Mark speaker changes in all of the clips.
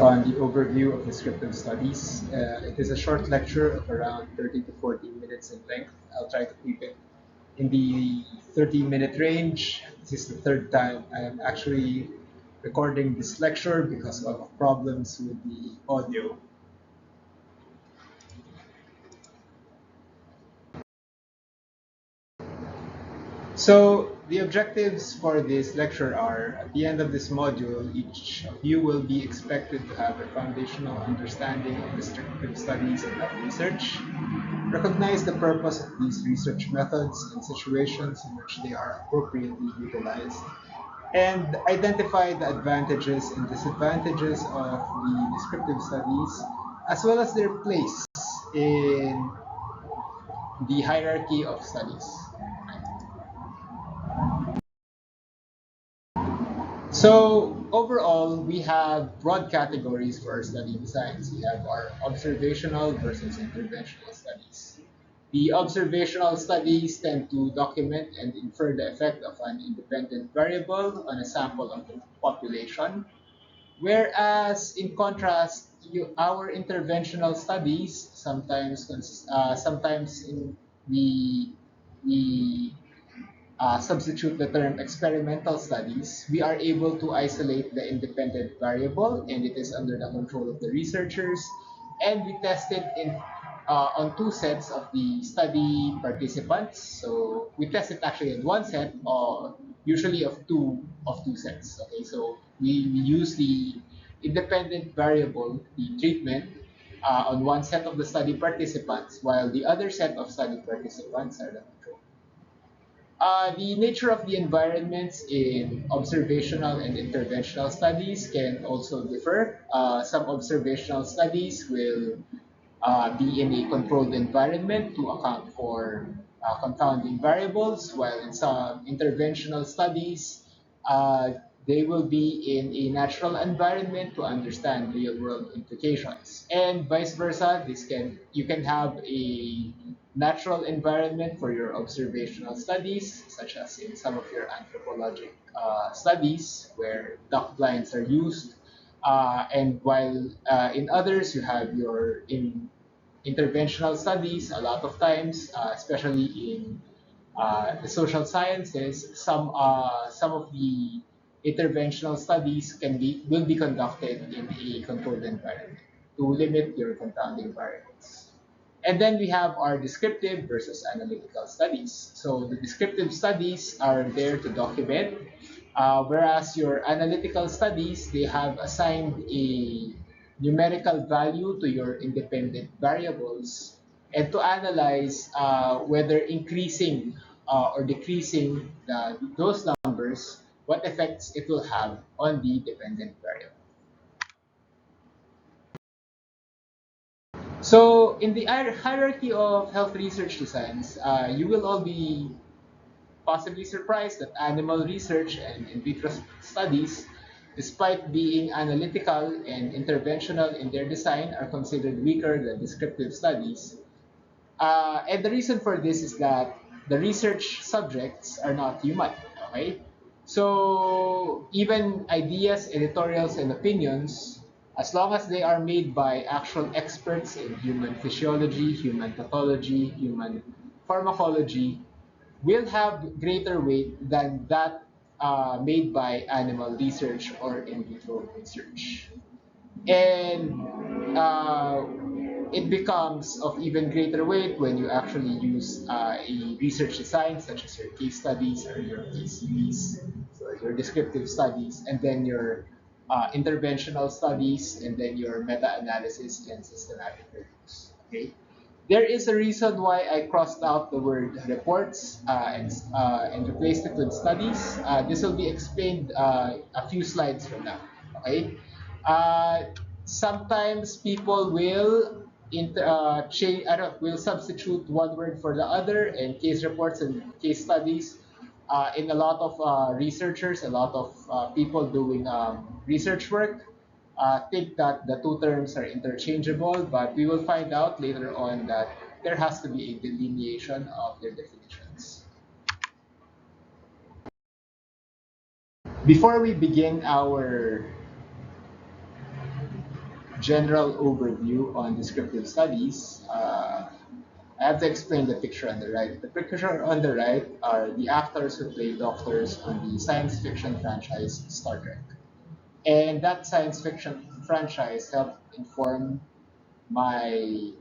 Speaker 1: On the overview of descriptive studies. It is a short lecture of around 30 to 40 minutes in length. I'll try to keep it in the 30-minute range. This is the third time I'm actually recording this lecture because of problems with the audio. So the objectives for this lecture are, at the end of this module, each of you will be expected to have a foundational understanding of descriptive studies and health research, recognize the purpose of these research methods and situations in which they are appropriately utilized, and identify the advantages and disadvantages of the descriptive studies, as well as their place in the hierarchy of studies. So overall, we have broad categories for our study designs. We have our observational versus interventional studies. The observational studies tend to document and infer the effect of an independent variable on a sample of the population, whereas in contrast, our interventional studies sometimes we substitute the term experimental studies, we are able to isolate the independent variable and it is under the control of the researchers. And we test it on two sets of the study participants. So we test it actually in one set, or usually of two sets. Okay, so we use the independent variable, the treatment, on one set of the study participants, while the other set of study participants are the control. The nature of the environments in observational and interventional studies can also differ. Some observational studies will be in a controlled environment to account for confounding variables, while in some interventional studies, uh, they will be in a natural environment to understand real-world implications. And vice versa, you can have a natural environment for your observational studies, such as in some of your anthropologic studies, where duck blinds are used. And while in others, you have your interventional studies, a lot of times, especially in the social sciences, some of the interventional studies will be conducted in a controlled environment to limit your confounding variables. And then we have our descriptive versus analytical studies. So the descriptive studies are there to document, whereas your analytical studies, they have assigned a numerical value to your independent variables and to analyze whether increasing or decreasing those numbers, what effects it will have on the dependent variable. So in the hierarchy of health research designs, you will all be possibly surprised that animal research and in vitro studies, despite being analytical and interventional in their design, are considered weaker than descriptive studies. And the reason for this is that the research subjects are not human. Okay, so even ideas, editorials, and opinions, as long as they are made by actual experts in human physiology, human pathology, human pharmacology, will have greater weight than that made by animal research or in vitro research. And it becomes of even greater weight when you actually use a research design, such as your case studies or your case series, so your descriptive studies, and then your interventional studies, and then your meta-analysis and systematic reviews. Okay. There is a reason why I crossed out the word reports and replaced it with studies. This will be explained a few slides from now. Okay. Uh, Sometimes people will change. I don't. Will substitute one word for the other, and case reports and case studies. In a lot of researchers, a lot of people doing research work think that the two terms are interchangeable, but we will find out later on that there has to be a delineation of their definitions. Before we begin our general overview on descriptive studies, I have to explain the picture on the right. The picture on the right are the actors who play doctors on the science fiction franchise Star Trek. And that science fiction franchise helped inform my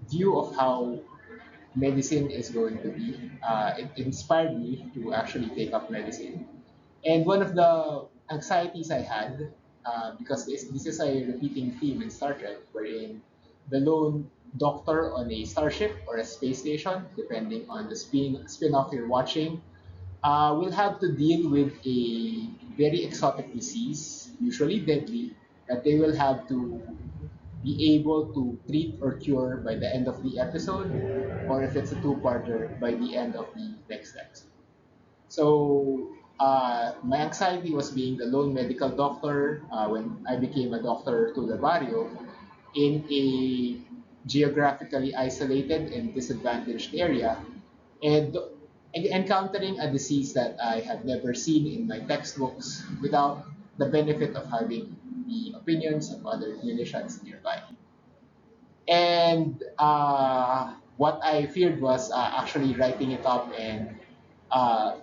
Speaker 1: view of how medicine is going to be. It inspired me to actually take up medicine. And one of the anxieties I had, because this is a repeating theme in Star Trek, wherein the lone doctor on a starship or a space station, depending on the spin-off you're watching, will have to deal with a very exotic disease, usually deadly, that they will have to be able to treat or cure by the end of the episode, or if it's a two-parter, by the end of the next episode. So my anxiety was being the lone medical doctor when I became a doctor to the barrio in a geographically isolated and disadvantaged area, and encountering a disease that I have never seen in my textbooks without the benefit of having the opinions of other clinicians nearby. And what I feared was actually writing it up and uh,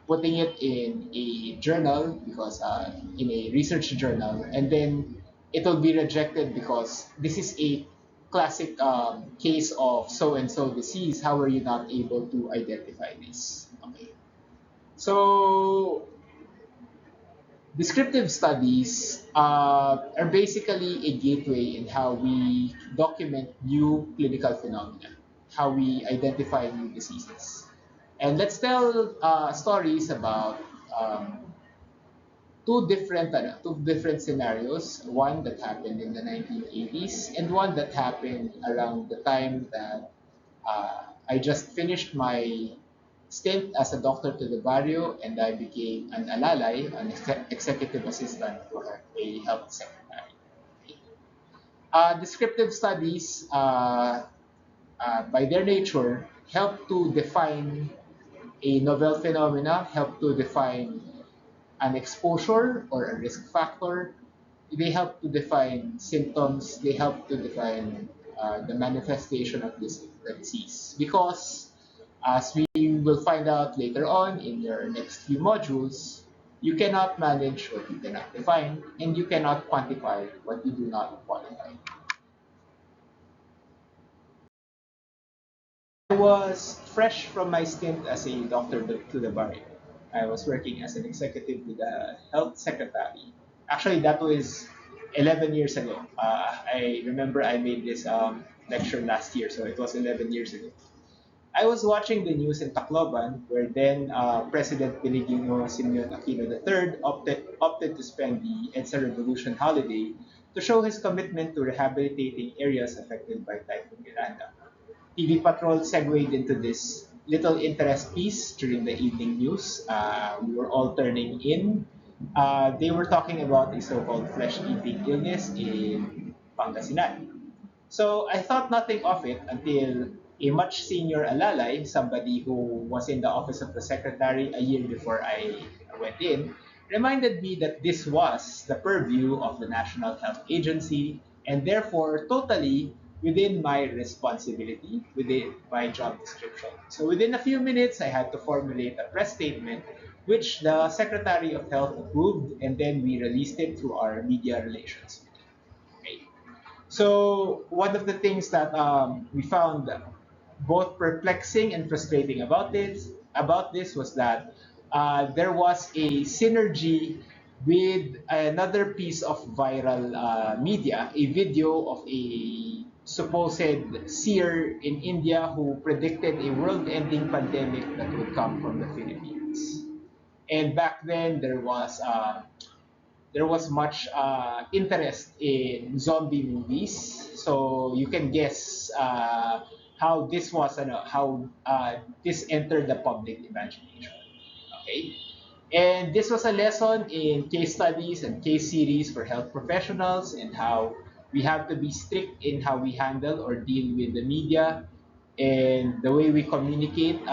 Speaker 1: putting it in a journal because in a research journal, and then it will be rejected because this is a classic case of so and so disease. How are you not able to identify this? Okay, so descriptive studies are basically a gateway in how we document new clinical phenomena, how we identify new diseases. And let's tell stories about two different scenarios. One that happened in the 1980s, and one that happened around the time that I just finished my stint as a doctor to the barrio, and I became an alalay, an executive assistant to a health secretary. Descriptive studies, by their nature, help to define a novel phenomena, help to define an exposure or a risk factor. They help to define symptoms. They help to define the manifestation of this disease. Because, as we will find out later on in your next few modules, you cannot manage what you cannot define, and you cannot quantify what you do not quantify. I was fresh from my stint as a doctor to the barrio. I was working as an executive with the health secretary. Actually, that was 11 years ago. I remember I made this lecture last year, so it was 11 years ago. I was watching the news in Tacloban, where then President Benigno Simeon Aquino III opted to spend the EDSA Revolution holiday to show his commitment to rehabilitating areas affected by Typhoon Miranda. TV Patrol segued into this little interest piece during the evening news. We were all turning in. They were talking about a so-called flesh-eating illness in Pangasinan. So I thought nothing of it until a much senior alalay, somebody who was in the office of the secretary a year before I went in, reminded me that this was the purview of the National Health Agency and therefore totally within my responsibility, within my job description. So within a few minutes, I had to formulate a press statement which the Secretary of Health approved, and then we released it through our media relations. Okay. So one of the things that we found both perplexing and frustrating about this was that there was a synergy with another piece of viral media, a video of a supposed seer in India who predicted a world-ending pandemic that would come from the Philippines. And back then there was much interest in zombie movies, so you can guess how this entered the public imagination. Okay, and this was a lesson in case studies and case series for health professionals and how we have to be strict in how we handle or deal with the media and the way we communicate,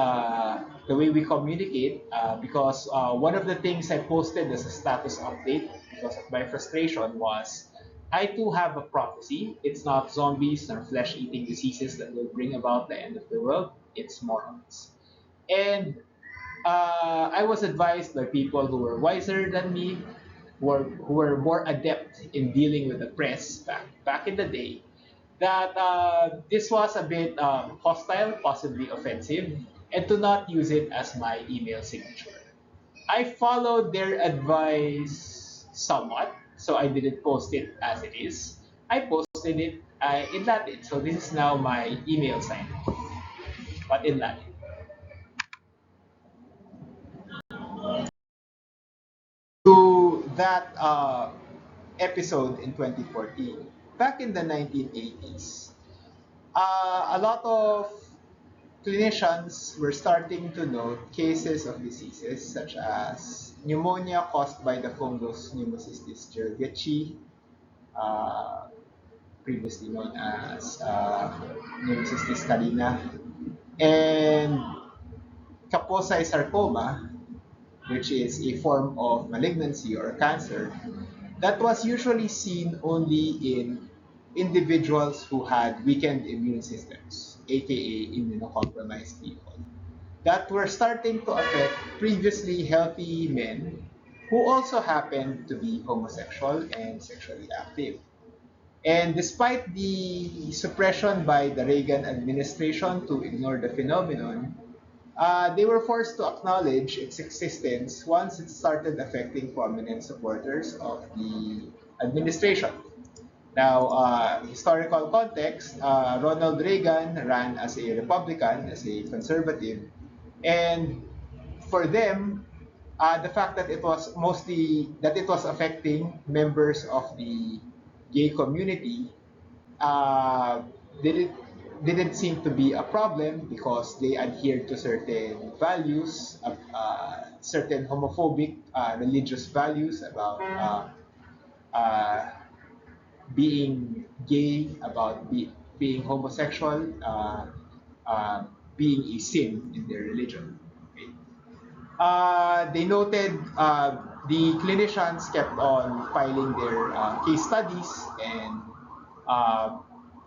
Speaker 1: because one of the things I posted as a status update because of my frustration was I too have a prophecy. It's not zombies nor flesh eating diseases that will bring about the end of the world, it's morons. And I was advised by people who were wiser than me, who were more adept in dealing with the press back in the day, that this was a bit hostile, possibly offensive, and to not use it as my email signature. I followed their advice somewhat, so I didn't post it as it is. I posted it in Latin, so this is now my email sign, but in Latin. To that episode in 2014, back in the 1980s, a lot of clinicians were starting to note cases of diseases such as pneumonia caused by the fungus Pneumocystis jirovecii, uh, previously known as Pneumocystis carina, and Kaposi sarcoma, which is a form of malignancy or cancer that was usually seen only in individuals who had weakened immune systems, aka immunocompromised people, that were starting to affect previously healthy men who also happened to be homosexual and sexually active. And despite the suppression by the Reagan administration to ignore the phenomenon, they were forced to acknowledge its existence once it started affecting prominent supporters of the administration. Now, historical context, Ronald Reagan ran as a Republican, as a conservative, and for them, the fact that it was affecting members of the gay community uh, didn't didn't seem to be a problem because they adhered to certain values, certain homophobic religious values about being gay, about being homosexual, uh, being a sin in their religion. Okay? They noted the clinicians kept on filing their case studies and uh,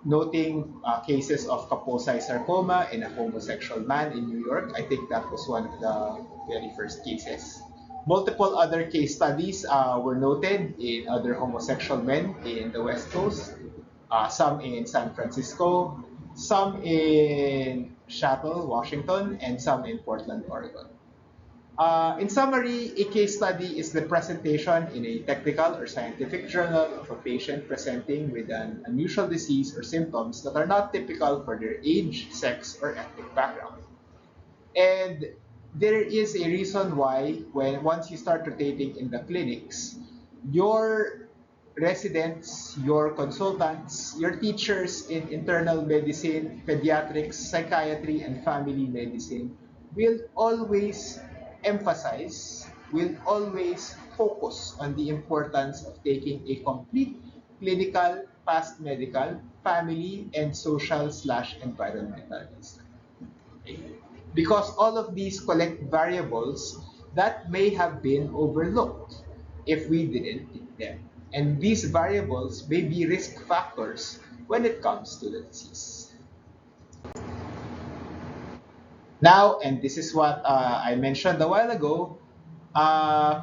Speaker 1: noting cases of Kaposi sarcoma in a homosexual man in New York. I think that was one of the very first cases. Multiple other case studies were noted in other homosexual men in the West Coast, some in San Francisco, some in Seattle, Washington, and some in Portland, Oregon. In summary, a case study is the presentation in a technical or scientific journal of a patient presenting with an unusual disease or symptoms that are not typical for their age, sex, or ethnic background. And there is a reason why when once you start rotating in the clinics, your residents, your consultants, your teachers in internal medicine, pediatrics, psychiatry, and family medicine will always emphasize, will always focus on the importance of taking a complete clinical, past medical, family, and social slash environmental history. Because all of these collect variables that may have been overlooked if we didn't pick them. And these variables may be risk factors when it comes to the disease. Now, and this is what I mentioned a while ago,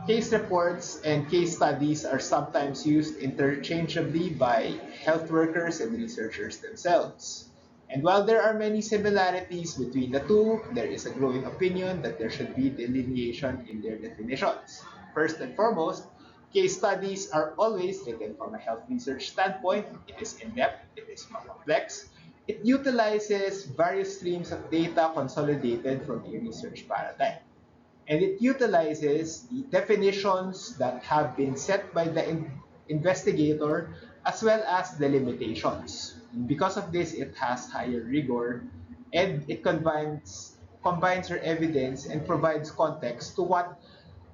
Speaker 1: case reports and case studies are sometimes used interchangeably by health workers and researchers themselves. And while there are many similarities between the two, there is a growing opinion that there should be delineation in their definitions. First and foremost, case studies are always written from a health research standpoint. It is in depth, it is more complex, it utilizes various streams of data consolidated from a research paradigm. And it utilizes the definitions that have been set by the investigator as well as the limitations. And because of this, it has higher rigor and it combines her evidence and provides context to what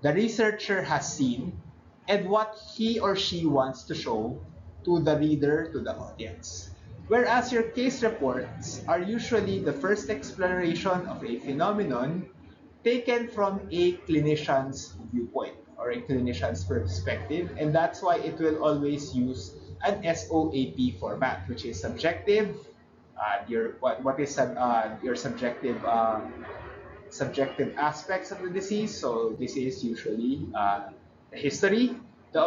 Speaker 1: the researcher has seen and what he or she wants to show to the reader, to the audience. Whereas your case reports are usually the first exploration of a phenomenon taken from a clinician's viewpoint or a clinician's perspective, and that's why it will always use an SOAP format, which is subjective. Your what is your subjective aspects of the disease. So this is usually the history, the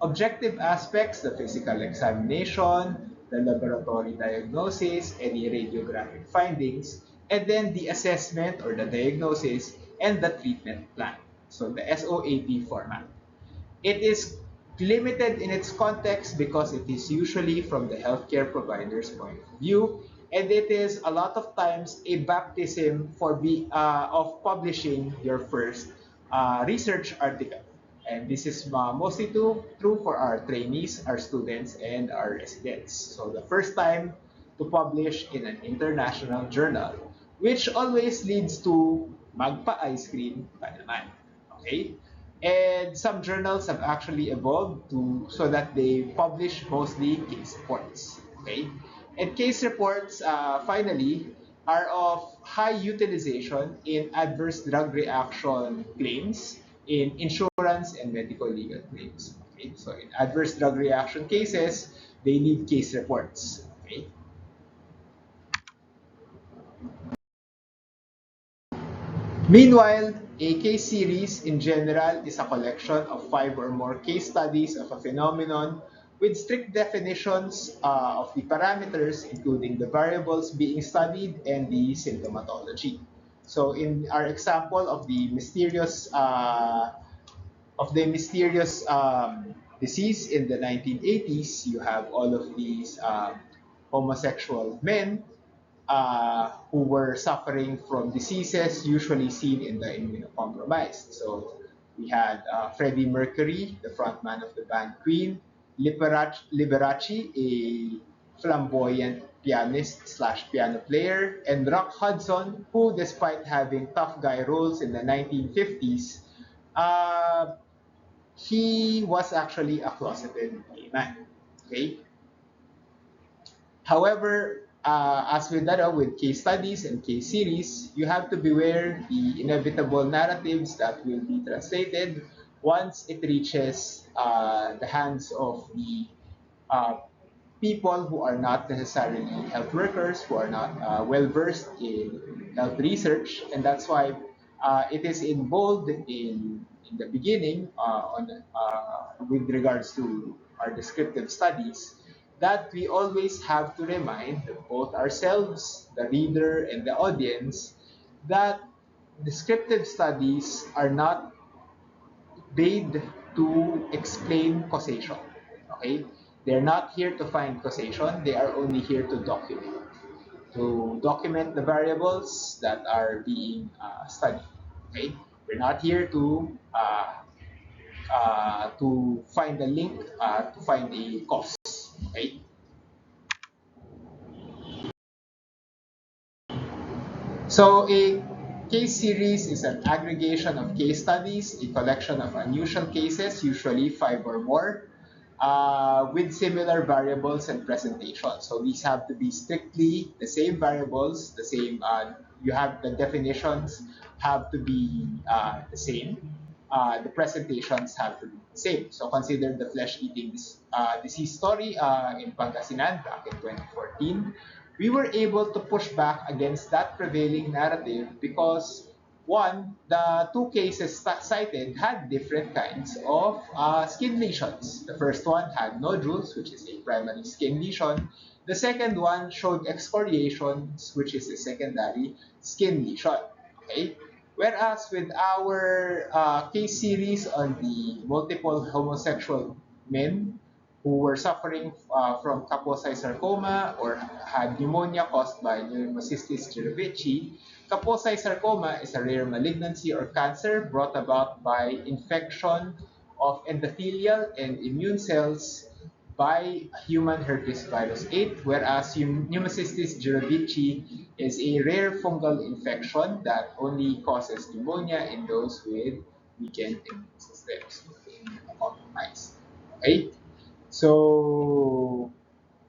Speaker 1: objective aspects, the physical examination, the laboratory diagnosis, any radiographic findings, and then the assessment or the diagnosis and the treatment plan. So the SOAP format. It is limited in its context because it is usually from the healthcare provider's point of view, and it is a lot of times a baptism of publishing your first research article. And this is mostly true for our trainees, our students, and our residents. So the first time to publish in an international journal, which always leads to magpa-ice cream pa naman. Okay? And some journals have actually evolved to so that they publish mostly case reports. Okay, and case reports finally are of high utilization in adverse drug reaction claims, in insurance and medical legal claims. Okay, so in adverse drug reaction cases, they need case reports. Okay, meanwhile, a case series in general is a collection of five or more case studies of a phenomenon with strict definitions of the parameters, including the variables being studied and the symptomatology. So, in our example of the mysterious disease in the 1980s, you have all of these homosexual men who were suffering from diseases usually seen in the immunocompromised. So we had Freddie Mercury, the frontman of the band Queen, Liberace, a flamboyant pianist slash piano player, and Rock Hudson, who, despite having tough guy roles in the 1950s, uh, he was actually a closeted gay man. Okay, however, as with that, with case studies and case series, you have to beware the inevitable narratives that will be translated once it reaches the hands of the uh, people who are not necessarily health workers, who are not well versed in health research, and that's why it is in bold in the beginning with regards to our descriptive studies that we always have to remind both ourselves, the reader, and the audience that descriptive studies are not paid to explain causation. Okay? They're not here to find causation, they are only here to document. To document the variables that are being studied. Okay? We're not here to find a link, to find a cause. Okay? So a case series is an aggregation of case studies, a collection of unusual cases, usually five or more, with similar variables and presentations. So these have to be strictly the same variables, the same. You have the definitions have to be the same. The presentations have to be the same. So consider the flesh-eating disease story in Pangasinan back in 2014. We were able to push back against that prevailing narrative because one, the two cases cited had different kinds of skin lesions. The first one had nodules, which is a primary skin lesion. The second one showed excoriations, which is a secondary skin lesion. Okay? Whereas with our case series on the multiple homosexual men who were suffering from Kaposi sarcoma or had pneumonia caused by Pneumocystis jirovecii. Kaposi sarcoma is a rare malignancy or cancer brought about by infection of endothelial and immune cells by human herpes virus 8, whereas Pneumocystis jirovecii is a rare fungal infection that only causes pneumonia in those with weakened immune systems, immunocompromised. Okay? So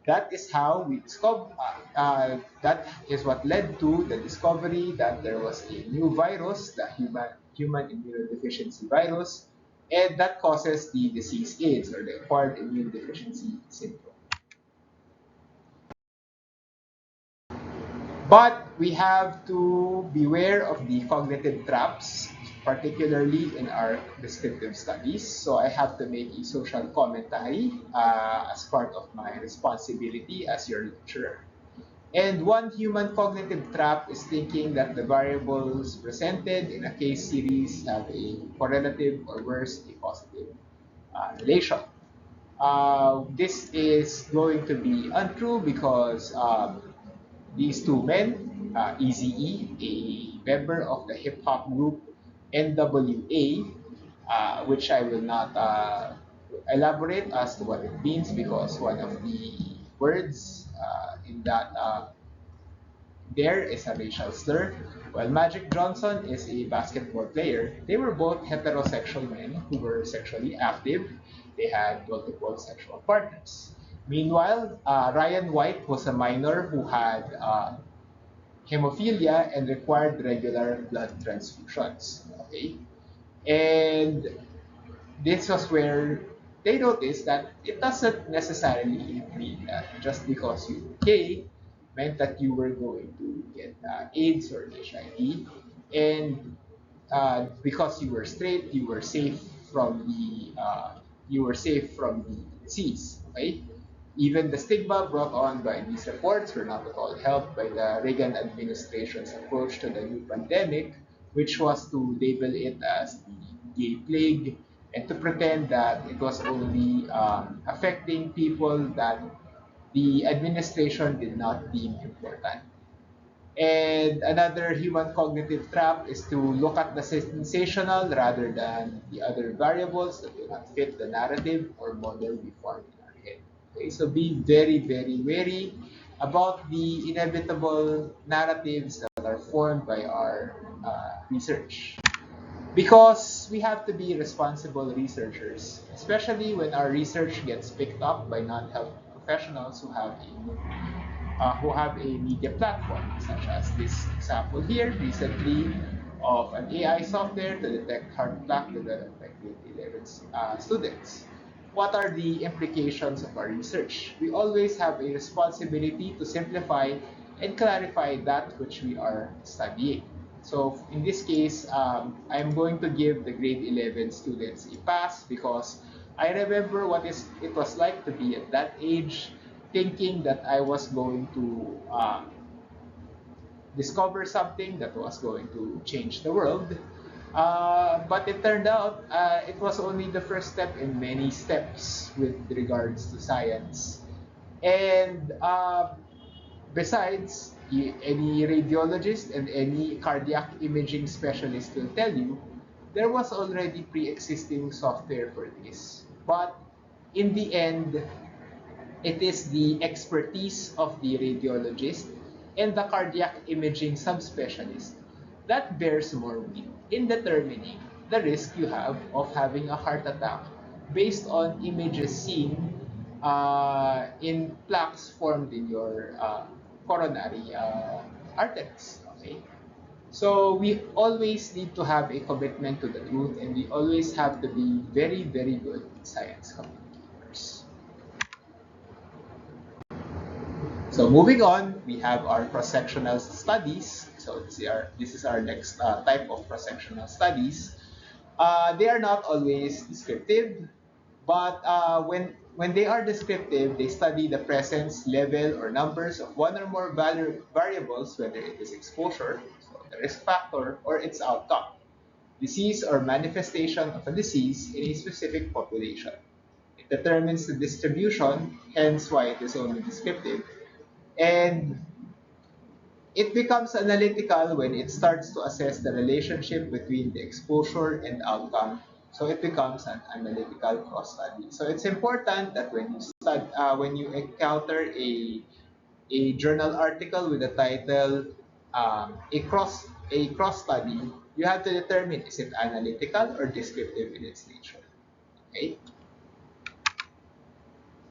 Speaker 1: that is how we discovered. That is what led to the discovery that there was a new virus, the human immunodeficiency virus, and that causes the disease AIDS or the acquired immune deficiency syndrome. But we have to beware of the cognitive traps, particularly in our descriptive studies. So I have to make a social commentary as part of my responsibility as your lecturer. And one human cognitive trap is thinking that the variables presented in a case series have a correlative or worse, a positive relation. This is going to be untrue because these two men, Eazy-E, a member of the hip hop group NWA, which I will not elaborate as to what it means because one of the words in that there is a racial slur. While Magic Johnson is a basketball player, they were both heterosexual men who were sexually active. They had multiple sexual partners. Meanwhile, Ryan White was a minor who had hemophilia and required regular blood transfusions. Okay, and this was where they noticed that it doesn't necessarily mean that just because you were gay meant that you were going to get AIDS or HIV, and because you were straight, you were safe from the disease. Okay, even the stigma brought on by these reports were not at all helped by the Reagan administration's approach to the new pandemic, which was to label it as the gay plague and to pretend that it was only affecting people that the administration did not deem important. And another human cognitive trap is to look at the sensational rather than the other variables that do not fit the narrative or model we formed in our head. Okay, so be very, very wary about the inevitable narratives that are formed by our research. Because we have to be responsible researchers, especially when our research gets picked up by non-health professionals who have a media platform, such as this example here recently of an AI software to detect heart plaque developed by grade 11 students. What are the implications of our research? We always have a responsibility to simplify and clarify that which we are studying. So in this case, I'm going to give the grade 11 students a pass because I remember it was like to be at that age, thinking that I was going to discover something that was going to change the world. But it turned out it was only the first step in many steps with regards to science. And besides, any radiologist and any cardiac imaging specialist will tell you there was already pre-existing software for this. But in the end, it is the expertise of the radiologist and the cardiac imaging subspecialist that bears more weight in determining the risk you have of having a heart attack based on images seen in plaques formed in your coronary arteries. Okay? So we always need to have a commitment to the truth, and we always have to be very, very good science communicators. So moving on, we have our cross-sectional studies. So this is our next type of cross-sectional studies. They are not always descriptive, but when they are descriptive, they study the presence, level, or numbers of one or more variables, whether it is exposure, so the risk factor, or its outcome, disease or manifestation of a disease in a specific population. It determines the distribution, hence why it is only descriptive, and it becomes analytical when it starts to assess the relationship between the exposure and outcome. So it becomes an analytical cross study. So it's important that when you encounter a journal article with the title a cross study, you have to determine is it analytical or descriptive in its nature. Okay.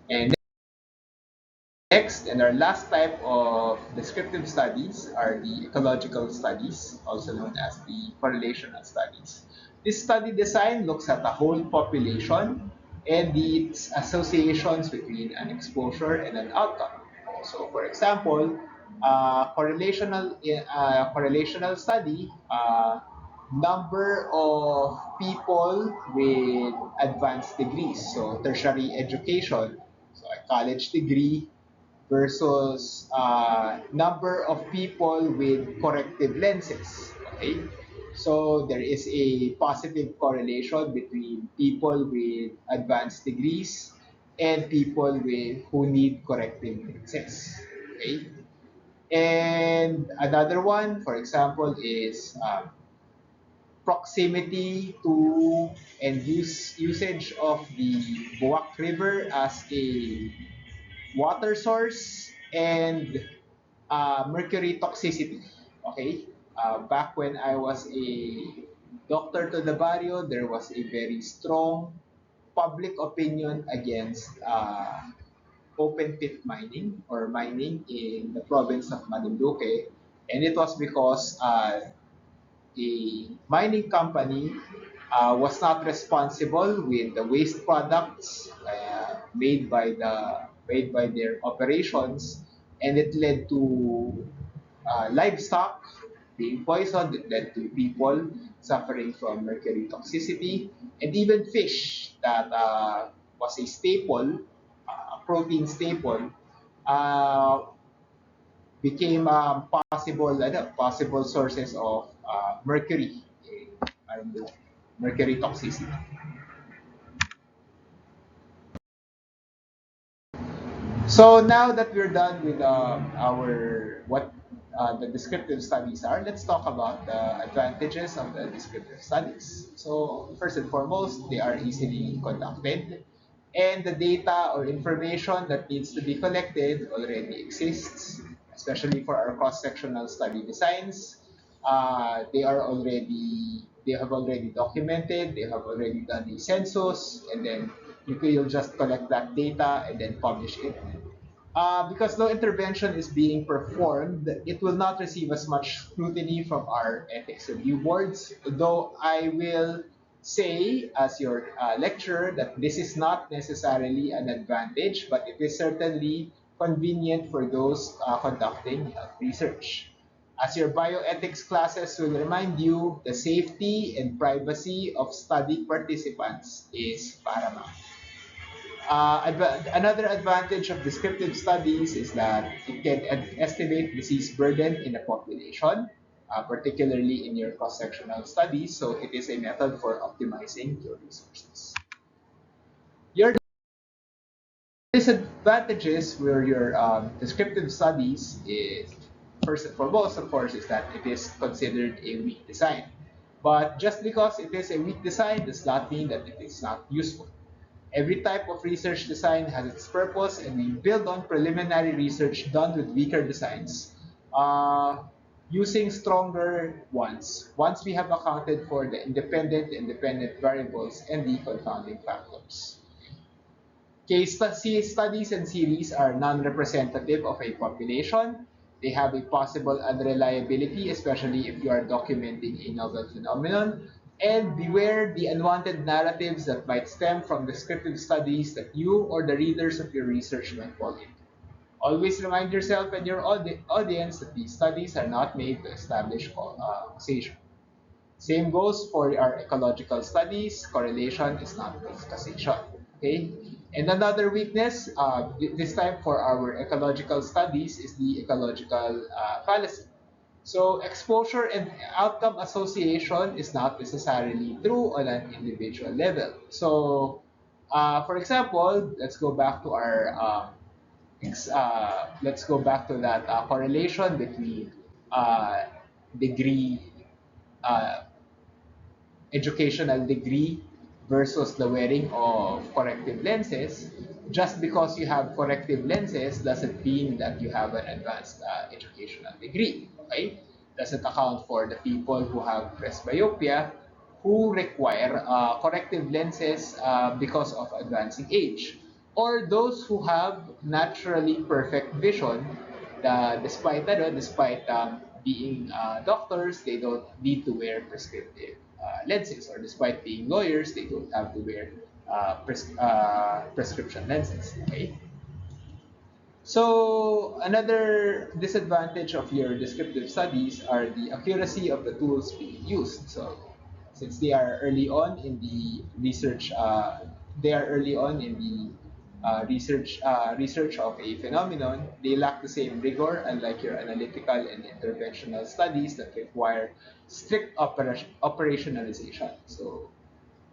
Speaker 1: And next, and our last type of descriptive studies are the ecological studies, also known as the correlational studies. This study design looks at the whole population and its associations between an exposure and an outcome. So, for example, Correlational study, number of people with advanced degrees, so tertiary education, so a college degree versus number of people with corrective lenses. Okay, so there is a positive correlation between people with advanced degrees and people with who need corrective lenses. Okay, and another one, for example, is proximity to and usage of the Buwak River as a water source and mercury toxicity. Okay, back when I was a doctor to the barrio, there was a very strong public opinion against open pit mining or mining in the province of Marinduque, and it was because a mining company was not responsible with the waste products made by their operations, and it led to livestock being poisoned. It led to people suffering from mercury toxicity, and even fish that was a staple, a protein staple, uh, became possible sources of mercury, and mercury toxicity. So now that we're done with our what the descriptive studies are, let's talk about the advantages of the descriptive studies. So first and foremost, they are easily conducted, and the data or information that needs to be collected already exists, especially for our cross-sectional study designs. They have already documented, they have already done the census, and then you'll just collect that data and then publish it. Because no intervention is being performed, it will not receive as much scrutiny from our ethics review boards. Though I will say, as your lecturer, that this is not necessarily an advantage, but it is certainly convenient for those conducting research. As your bioethics classes will remind you, the safety and privacy of study participants is paramount. Another advantage of descriptive studies is that it can estimate disease burden in a population, particularly in your cross-sectional studies. So it is a method for optimizing your resources. Your disadvantages where your descriptive studies is first and foremost, of course, is that it is considered a weak design. But just because it is a weak design does not mean that it is not useful. Every type of research design has its purpose, and we build on preliminary research done with weaker designs, uh, using stronger ones once we have accounted for the independent variables and the confounding factors. Studies and series are non-representative of a population. They have a possible unreliability, especially if you are documenting a novel phenomenon. And beware the unwanted narratives that might stem from descriptive studies that you or the readers of your research might fall into. Always remind yourself and your audience that these studies are not made to establish causation. Same goes for our ecological studies. Correlation is not causation. Okay. And another weakness, this time for our ecological studies, is the ecological fallacy. So exposure and outcome association is not necessarily true on an individual level. So, for example, let's go back to that correlation between uh, degree uh, educational degree versus the wearing of corrective lenses. Just because you have corrective lenses doesn't mean that you have an advanced educational degree. Okay, doesn't account for the people who have presbyopia who require corrective lenses because of advancing age, or those who have naturally perfect vision. Despite being doctors, they don't need to wear prescriptive lenses, or despite being lawyers, they don't have to wear prescription lenses. Okay. So another disadvantage of your descriptive studies are the accuracy of the tools being used. So since they are early on in the research, they are early on in the research of a phenomenon, they lack the same rigor, unlike your analytical and interventional studies that require strict operationalization. So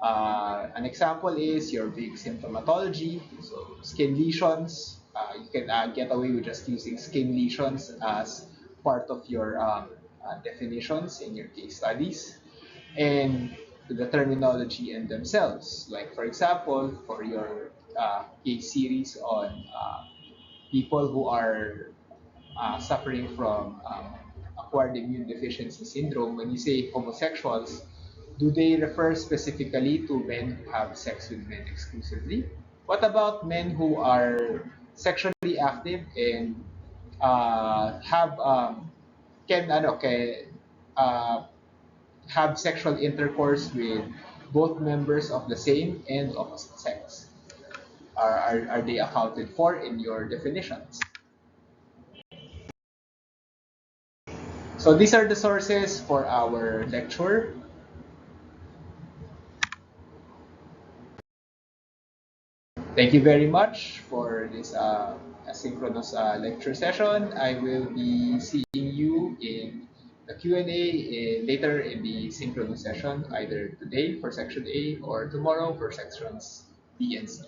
Speaker 1: an example is your big symptomatology, so skin lesions. You can get away with just using skin lesions as part of your definitions in your case studies, and the terminology in themselves. Like, for example, for your case series on people who are suffering from acquired immune deficiency syndrome, when you say homosexuals, do they refer specifically to men who have sex with men exclusively? What about men who are sexually active and have can have sexual intercourse with both members of the same and opposite sex? Are they accounted for in your definitions? So these are the sources for our lecture. Thank you very much for this asynchronous lecture session. I will be seeing you in the Q&A later in the synchronous session, either today for section A or tomorrow for sections B and C.